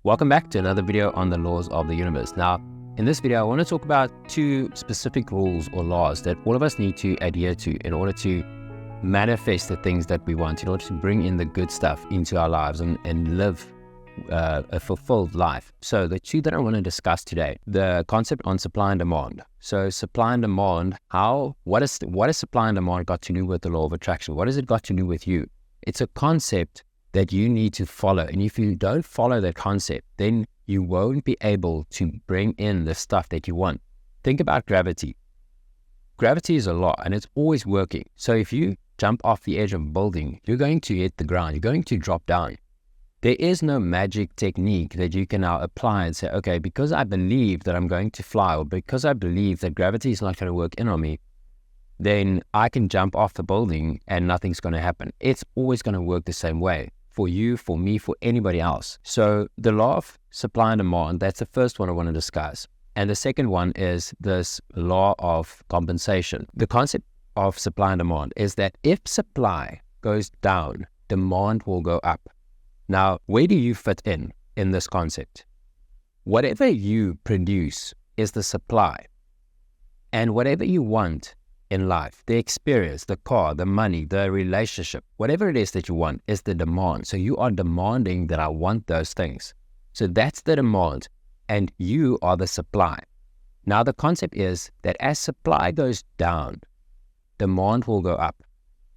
Welcome back to another video on the laws of the universe. Now, in this video, I want to talk about two specific rules or laws that all of us need to adhere to in order to manifest the things that we want, in order to bring in the good stuff into our lives and live a fulfilled life. So the two that I want to discuss today, the concept on supply and demand. So supply and demand, what has supply and demand got to do with the law of attraction? What has it got to do with you? It's a concept that you need to follow. And if you don't follow that concept, then you won't be able to bring in the stuff that you want. Think about gravity. Gravity is a law and it's always working. So if you jump off the edge of a building, you're going to hit the ground. You're going to drop down. There is no magic technique that you can now apply and say, okay, because I believe that I'm going to fly, or because I believe that gravity is not going to work in on me, then I can jump off the building and nothing's going to happen. It's always going to work the same way. For you, for me, for anybody else. So the law of supply and demand, that's the first one I want to discuss. And the second one is this law of compensation. The concept of supply and demand is that if supply goes down, demand will go up. Now, where do you fit in this concept? Whatever you produce is the supply. And whatever you want in life, the experience, the car, the money, the relationship, whatever it is that you want is the demand. So you are demanding that I want those things. So that's the demand and you are the supply. Now the concept is that as supply goes down, demand will go up.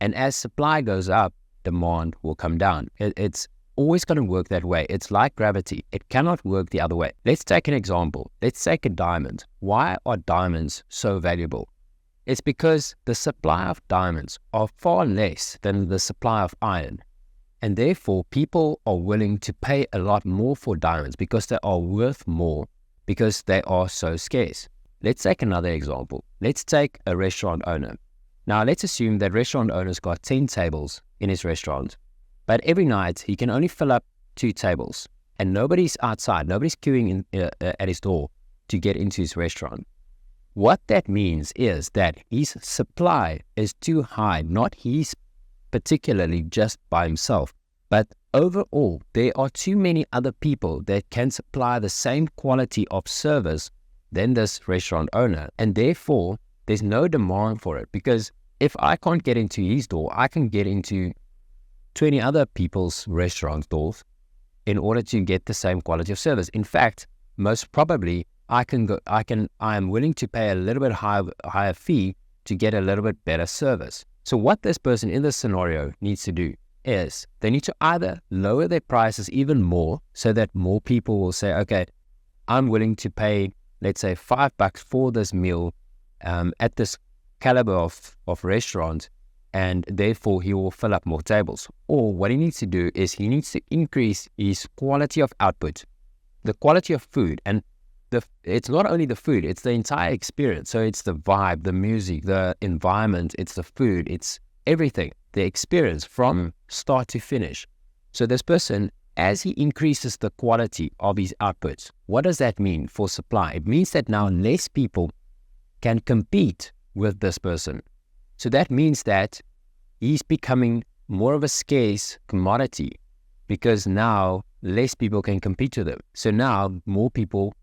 And as supply goes up, demand will come down. It's always going to work that way. It's like gravity. It cannot work the other way. Let's take an example. Let's take a diamond. Why are diamonds so valuable? It's because the supply of diamonds are far less than the supply of iron. And therefore, people are willing to pay a lot more for diamonds because they are worth more, because they are so scarce. Let's take another example. Let's take a restaurant owner. Now, let's assume that restaurant owner's got 10 tables in his restaurant, but every night he can only fill up 2 tables and nobody's outside, nobody's queuing at his door to get into his restaurant. What that means is that his supply is too high, not his particularly just by himself, but overall, there are too many other people that can supply the same quality of service than this restaurant owner. And therefore, there's no demand for it, because if I can't get into his door, I can get into 20 other people's restaurant doors in order to get the same quality of service. In fact, most probably, I am willing to pay a little bit higher fee to get a little bit better service. So what this person in this scenario needs to do is they need to either lower their prices even more so that more people will say, okay, I'm willing to pay, let's say $5 for this meal at this caliber of restaurant, and therefore he will fill up more tables. Or what he needs to do is he needs to increase his quality of output, the quality of food. And it's not only the food, it's the entire experience. So it's the vibe, the music, the environment, it's the food, it's everything, the experience from start to finish. So this person, as he increases the quality of his outputs, what does that mean for supply? It means that now less people can compete with this person. So that means that he's becoming more of a scarce commodity, because now less people can compete with him. So now more people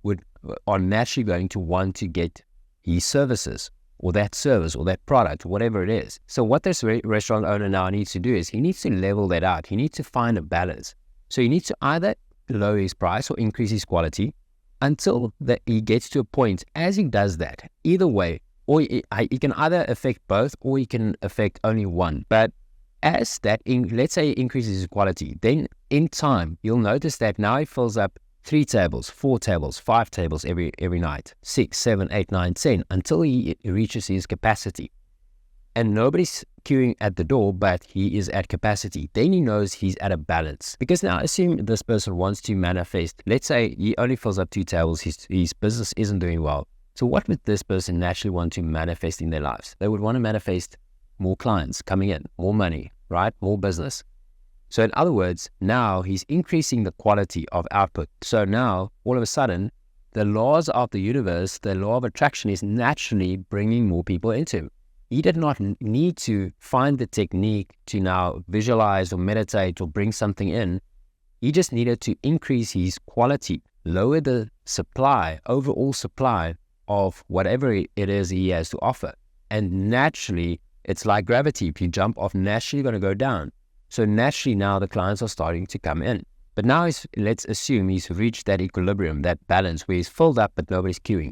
are naturally going to want to get his services or that service or that product, whatever it is. So what this restaurant owner now needs to do is he needs to level that out. He needs to find a balance. So he needs to either lower his price or increase his quality until that he gets to a point. As he does that, either way, or he can either affect both or he can affect only one. But as that, let's say he increases his quality, then in time, you'll notice that now he fills up 3 tables, 4 tables, 5 tables every night, 6, 7, 8, 9, 10, until he reaches his capacity. And nobody's queuing at the door, but he is at capacity. Then he knows he's at a balance. Because now assume this person wants to manifest. Let's say he only fills up 2 tables, his business isn't doing well. So what would this person naturally want to manifest in their lives? They would want to manifest more clients coming in, more money, right? More business. So in other words, now he's increasing the quality of output. So now, all of a sudden, the laws of the universe, the law of attraction is naturally bringing more people into him. He did not need to find the technique to now visualize or meditate or bring something in. He just needed to increase his quality, lower the supply, overall supply of whatever it is he has to offer. And naturally, it's like gravity. If you jump off, naturally you're going to go down. So naturally now the clients are starting to come in. But now let's assume he's reached that equilibrium, that balance where he's filled up but nobody's queuing.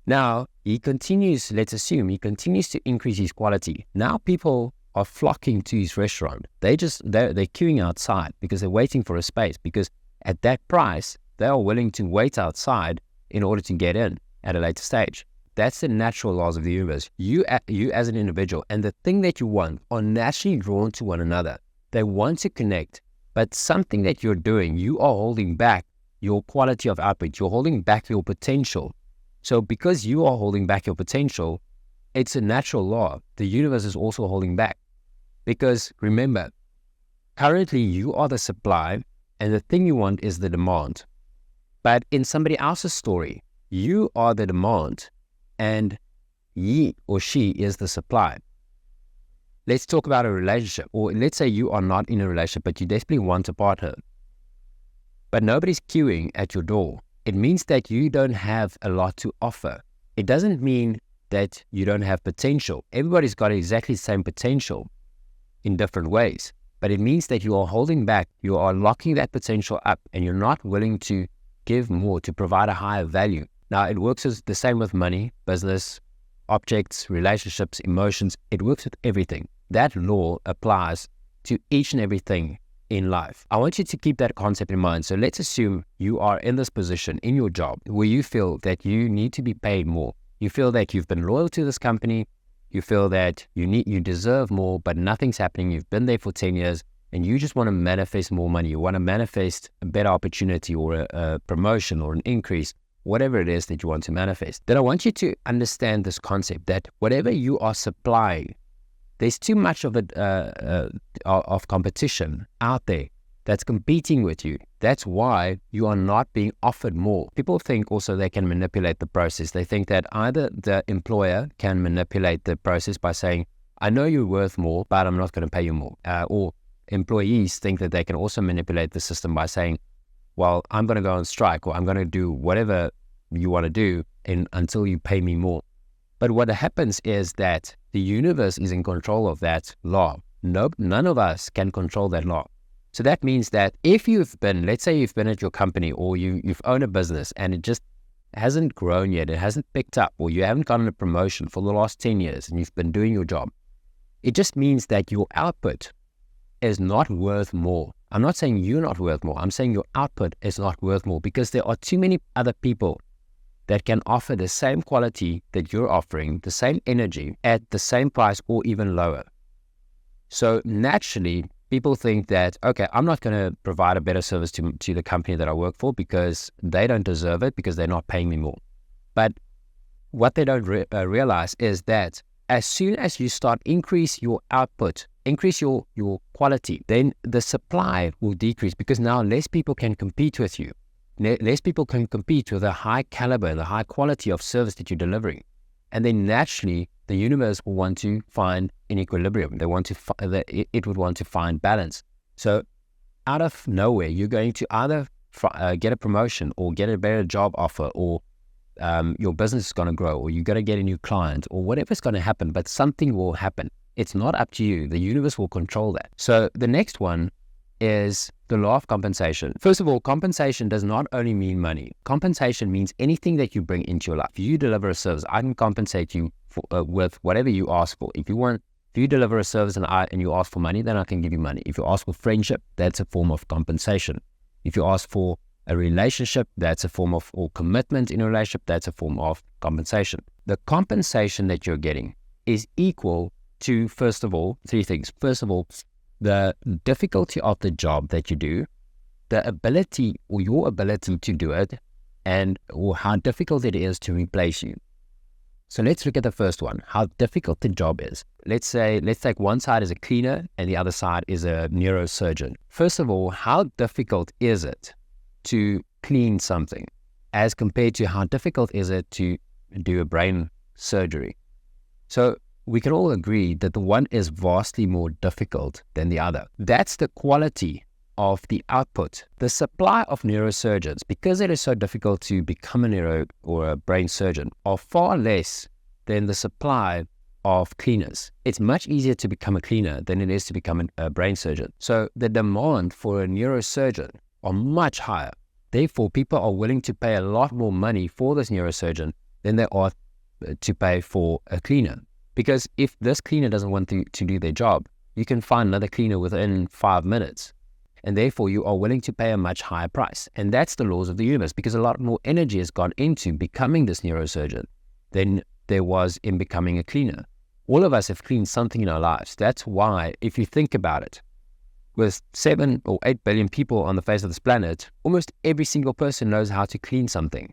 Now let's assume he continues to increase his quality. Now people are flocking to his restaurant. They're queuing outside because they're waiting for a space, because at that price, they are willing to wait outside in order to get in at a later stage. That's the natural laws of the universe. You as an individual and the thing that you want are naturally drawn to one another. They want to connect, but something that you're doing, you are holding back your quality of output. You're holding back your potential. So because you are holding back your potential, it's a natural law. The universe is also holding back. Because remember, currently you are the supply and the thing you want is the demand. But in somebody else's story, you are the demand and he or she is the supply. Let's talk about a relationship, or let's say you are not in a relationship, but you desperately want a partner, but nobody's queuing at your door. It means that you don't have a lot to offer. It doesn't mean that you don't have potential. Everybody's got exactly the same potential in different ways, but it means that you are holding back, you are locking that potential up, and you're not willing to give more, to provide a higher value. Now, it works as the same with money, business, objects, relationships, emotions. It works with everything. That law applies to each and everything in life. I want you to keep that concept in mind. So let's assume you are in this position in your job where you feel that you need to be paid more. You feel that you've been loyal to this company. You feel that you deserve more, but nothing's happening. You've been there for 10 years and you just want to manifest more money. You want to manifest a better opportunity or a promotion or an increase, whatever it is that you want to manifest. Then I want you to understand this concept that whatever you are supplying, there's too much of competition out there that's competing with you. That's why you are not being offered more. People think also they can manipulate the process. They think that either the employer can manipulate the process by saying, I know you're worth more, but I'm not going to pay you more. Or employees think that they can also manipulate the system by saying, well, I'm going to go on strike, or I'm going to do whatever you want to do until you pay me more. But what happens is that the universe is in control of that law. None of us can control that law. So that means that if let's say you've been at your company, or you've owned a business and it just hasn't grown yet, it hasn't picked up, or you haven't gotten a promotion for the last 10 years and you've been doing your job, it just means that your output is not worth more. I'm not saying you're not worth more. I'm saying your output is not worth more because there are too many other people that can offer the same quality that you're offering, the same energy at the same price or even lower. So naturally, people think that, okay, I'm not going to provide a better service to the company that I work for because they don't deserve it, because they're not paying me more. But what they don't realize is that as soon as you start increase your output, increase your quality, then the supply will decrease, because now less people can compete with you. Less people can compete with the high caliber and the high quality of service that you're delivering. And then naturally, the universe will want to find an equilibrium. It would want to find balance. So out of nowhere, you're going to either get a promotion or get a better job offer, or your business is going to grow, or you're going to get a new client, or whatever's going to happen, but something will happen. It's not up to you. The universe will control that. So the next one is the law of compensation. First of all, compensation does not only mean money. Compensation means anything that you bring into your life. If you deliver a service, I can compensate you with whatever you ask for. If you deliver a service and you ask for money, then I can give you money. If you ask for friendship, that's a form of compensation. If you ask for a relationship, that's a form of, or commitment in a relationship, that's a form of compensation. The compensation that you're getting is equal to, first of all, three things. First of all, the difficulty of the job that you do, the ability or your ability to do it, or how difficult it is to replace you. So let's look at the first one, how difficult the job is. Let's take one side as a cleaner and the other side is a neurosurgeon. First of all, how difficult is it to clean something as compared to how difficult is it to do a brain surgery? So we can all agree that the one is vastly more difficult than the other. That's the quality of the output. The supply of neurosurgeons, because it is so difficult to become a neuro or a brain surgeon, are far less than the supply of cleaners. It's much easier to become a cleaner than it is to become a brain surgeon. So the demand for a neurosurgeon are much higher. Therefore, people are willing to pay a lot more money for this neurosurgeon than they are to pay for a cleaner. Because if this cleaner doesn't want to do their job, you can find another cleaner within 5 minutes. And therefore, you are willing to pay a much higher price. And that's the laws of the universe, because a lot more energy has gone into becoming this neurosurgeon than there was in becoming a cleaner. All of us have cleaned something in our lives. That's why, if you think about it, with 7 or 8 billion people on the face of this planet, almost every single person knows how to clean something.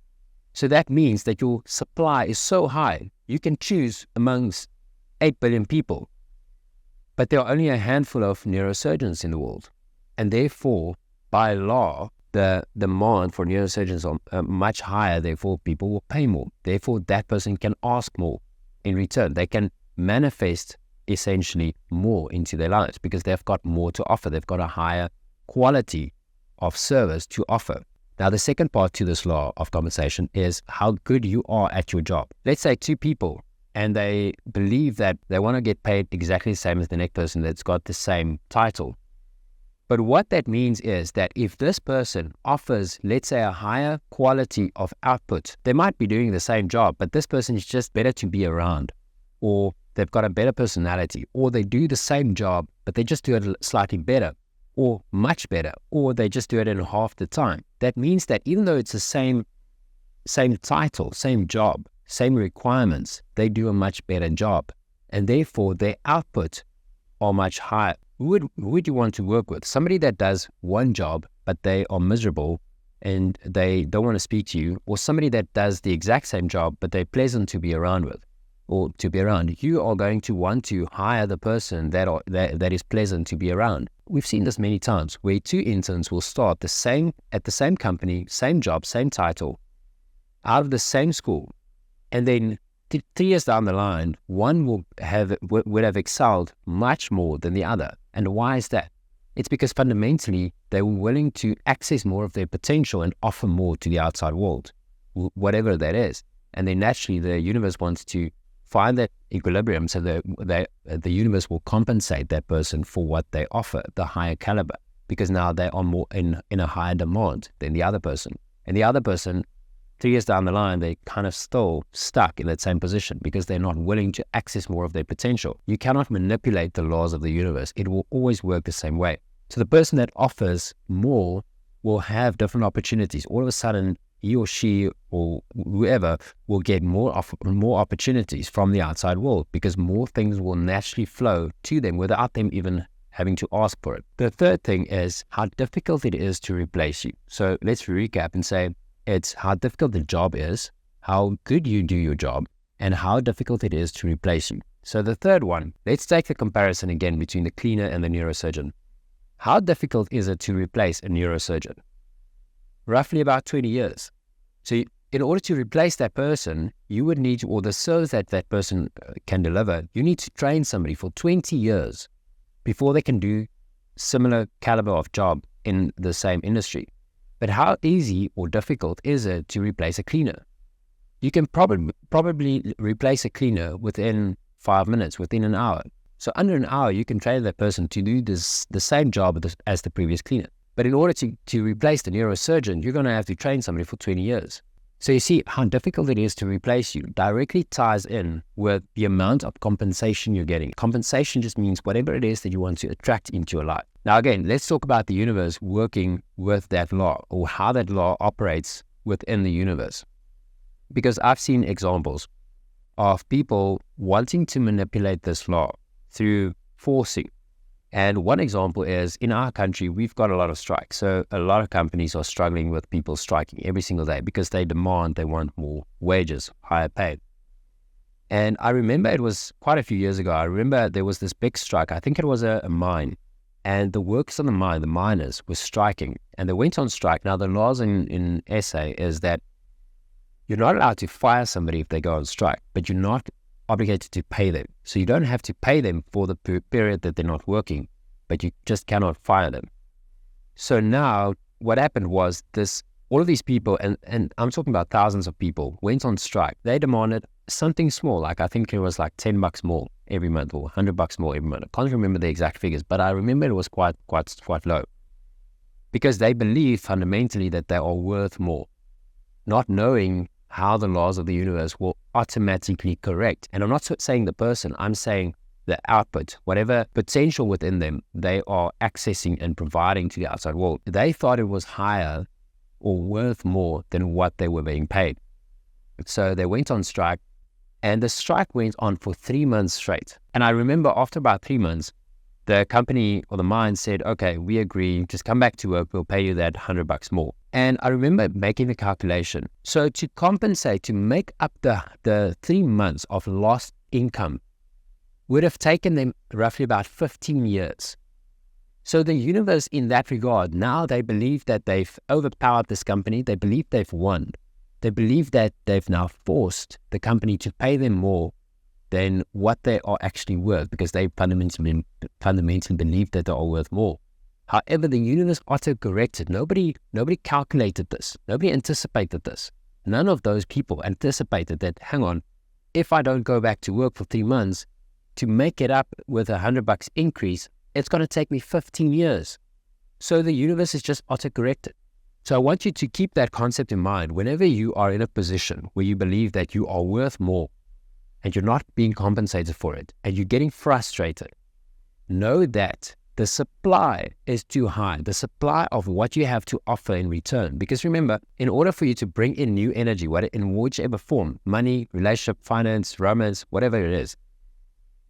So that means that your supply is so high, you can choose amongst 8 billion people. But there are only a handful of neurosurgeons in the world. And therefore, by law, the demand for neurosurgeons are much higher. Therefore, people will pay more. Therefore, that person can ask more in return. They can manifest essentially more into their lives because they've got more to offer. They've got a higher quality of service to offer. Now, the second part to this law of compensation is how good you are at your job. Let's say 2 people, and they believe that they want to get paid exactly the same as the next person that's got the same title. But what that means is that if this person offers, let's say, a higher quality of output, they might be doing the same job, but this person is just better to be around, or they've got a better personality, or they do the same job, but they just do it slightly better, or much better, or they just do it in half the time. That means that even though it's the same title, same job, same requirements, they do a much better job, and therefore their output are much higher. Who would you want to work with? Somebody that does one job, but they are miserable and they don't want to speak to you, or somebody that does the exact same job, but they're pleasant to be around with, or to be around. You are going to want to hire the person that is pleasant to be around. We've seen this many times where 2 interns will start at the same company, same job, same title, out of the same school, and then 3 years down the line, one would have excelled much more than the other. And why is that? It's because fundamentally they were willing to access more of their potential and offer more to the outside world, whatever that is. And then naturally the universe wants to find that equilibrium, so the universe will compensate that person for what they offer, the higher caliber, because now they are more in a higher demand than the other person. And the other person, 3 years down the line, they kind of still stuck in that same position because they're not willing to access more of their potential. You cannot manipulate the laws of the universe. It will always work the same way. So the person that offers more will have different opportunities. All of a sudden, he or she or whoever will get more opportunities from the outside world because more things will naturally flow to them without them even having to ask for it. The third thing is how difficult it is to replace you. So let's recap and say, it's how difficult the job is, how good you do your job, and how difficult it is to replace you. So the third one, let's take the comparison again between the cleaner and the neurosurgeon. How difficult is it to replace a neurosurgeon? Roughly about 20 years. So in order to replace that person, you would need, or the service that person can deliver, you need to train somebody for 20 years before they can do similar caliber of job in the same industry. But how easy or difficult is it to replace a cleaner? You can probably replace a cleaner within 5 minutes, within an hour. So under an hour, you can train that person to do the same job as the previous cleaner. But in order to replace the neurosurgeon, you're going to have to train somebody for 20 years. So you see how difficult it is to replace you directly ties in with the amount of compensation you're getting. Compensation just means whatever it is that you want to attract into your life. Now again, let's talk about the universe working with that law, or how that law operates within the universe. Because I've seen examples of people wanting to manipulate this law through forcing. And one example is, in our country, we've got a lot of strikes. So a lot of companies are struggling with people striking every single day because they want more wages, higher pay. And I remember it was quite a few years ago. I remember there was this big strike. I think it was a mine. And the workers on the mine, the miners, were striking. And they went on strike. Now, the laws in SA is that you're not allowed to fire somebody if they go on strike, but you're not obligated to pay them. So you don't have to pay them for the period that they're not working, but you just cannot fire them. So now what happened was all of these people, and I'm talking about thousands of people, went on strike. They demanded something small, like I think it was like $10 more every month or $100 more every month. I can't remember the exact figures, but I remember it was quite low, because they believe fundamentally that they are worth more, not knowing how the laws of the universe will automatically correct. And I'm not saying the person, I'm saying the output, whatever potential within them they are accessing and providing to the outside world. They thought it was higher or worth more than what they were being paid. So they went on strike, and the strike went on for 3 months straight. And I remember after about 3 months, the company or the mine said, okay, we agree, just come back to work, we'll pay you that $100 more. And I remember making the calculation. So to compensate, to make up the 3 months of lost income would have taken them roughly about 15 years. So the universe in that regard, now they believe that they've overpowered this company. They believe they've won. They believe that they've now forced the company to pay them more than what they are actually worth, because they fundamentally believe that they are worth more. However, the universe auto-corrected. Nobody calculated this. Nobody anticipated this. None of those people anticipated that, hang on, if I don't go back to work for 3 months, to make it up with $100 increase, it's going to take me 15 years. So the universe is just auto-corrected. So I want you to keep that concept in mind whenever you are in a position where you believe that you are worth more and you're not being compensated for it and you're getting frustrated. Know that the supply is too high, the supply of what you have to offer in return. Because remember, in order for you to bring in new energy, in whichever form, money, relationship, finance, romance, whatever it is,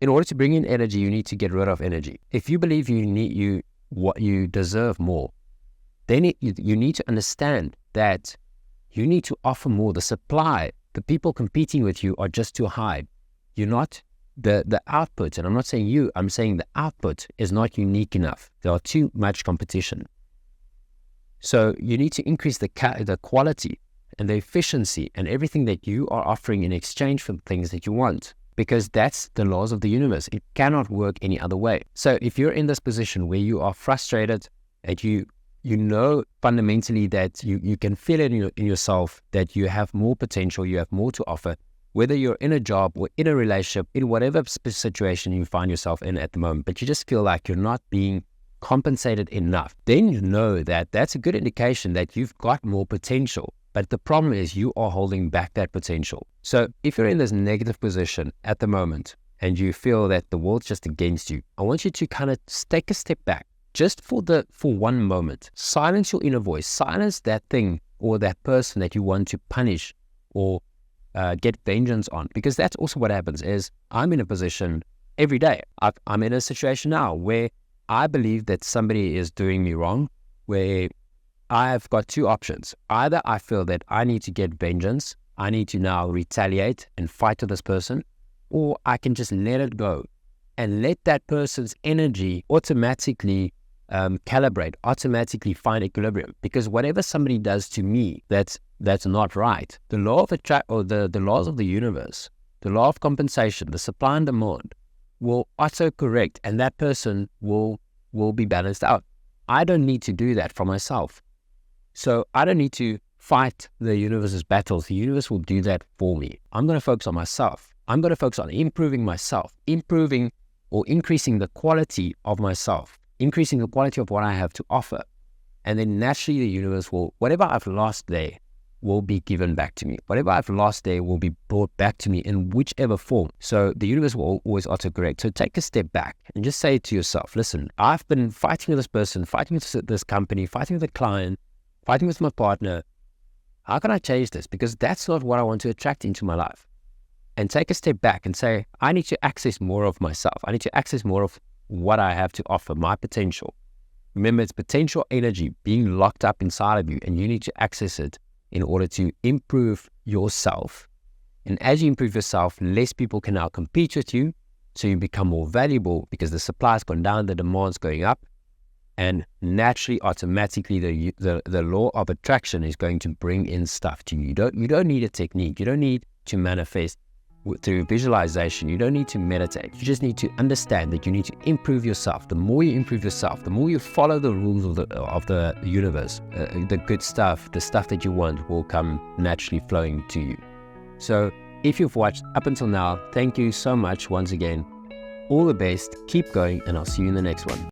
in order to bring in energy, you need to get rid of energy. If you believe you deserve more, then you need to understand that you need to offer more. The supply, the people competing with you are just too high. You're not, the output, and I'm not saying you, I'm saying the output is not unique enough. There are too much competition. So you need to increase the quality and the efficiency and everything that you are offering in exchange for the things that you want. Because that's the laws of the universe. It cannot work any other way. So if you're in this position where you are frustrated and you know fundamentally that you can feel it in yourself that you have more potential, you have more to offer, whether you're in a job or in a relationship, in whatever situation you find yourself in at the moment, but you just feel like you're not being compensated enough, then you know that that's a good indication that you've got more potential. But the problem is you are holding back that potential. So if you're in this negative position at the moment and you feel that the world's just against you, I want you to kind of take a step back just for one moment. Silence your inner voice. Silence that thing or that person that you want to punish or get vengeance on. Because that's also what happens is I'm in a position every day. I'm in a situation now where I believe that somebody is doing me wrong, where I've got two options. Either I feel that I need to get vengeance, I need to now retaliate and fight to this person, or I can just let it go and let that person's energy automatically calibrate, automatically find equilibrium. Because whatever somebody does to me that's not right, the law of the laws of the universe, the law of compensation, the supply and demand will auto-correct, and that person will be balanced out. I don't need to do that for myself. So I don't need to fight the universe's battles. The universe will do that for me. I'm going to focus on myself. I'm going to focus on improving myself, improving or increasing the quality of myself, increasing the quality of what I have to offer. And then naturally the universe will, whatever I've lost there will be given back to me. Whatever I've lost there will be brought back to me in whichever form. So the universe will always autocorrect. So take a step back and just say to yourself, listen, I've been fighting with this person, fighting with this company, fighting with a client, fighting with my partner. How can I change this? Because that's not what I want to attract into my life. And take a step back and say, I need to access more of myself. I need to access more of what I have to offer, my potential. Remember, it's potential energy being locked up inside of you, and you need to access it in order to improve yourself. And as you improve yourself, less people can now compete with you, so you become more valuable because the supply's gone down, the demand's going up. And naturally, automatically, the law of attraction is going to bring in stuff to you. You don't need a technique. You don't need to manifest through visualization. You don't need to meditate. You just need to understand that you need to improve yourself. The more you improve yourself, the more you follow the rules of the universe, the good stuff, the stuff that you want will come naturally flowing to you. So if you've watched up until now, thank you so much once again. All the best, keep going, and I'll see you in the next one.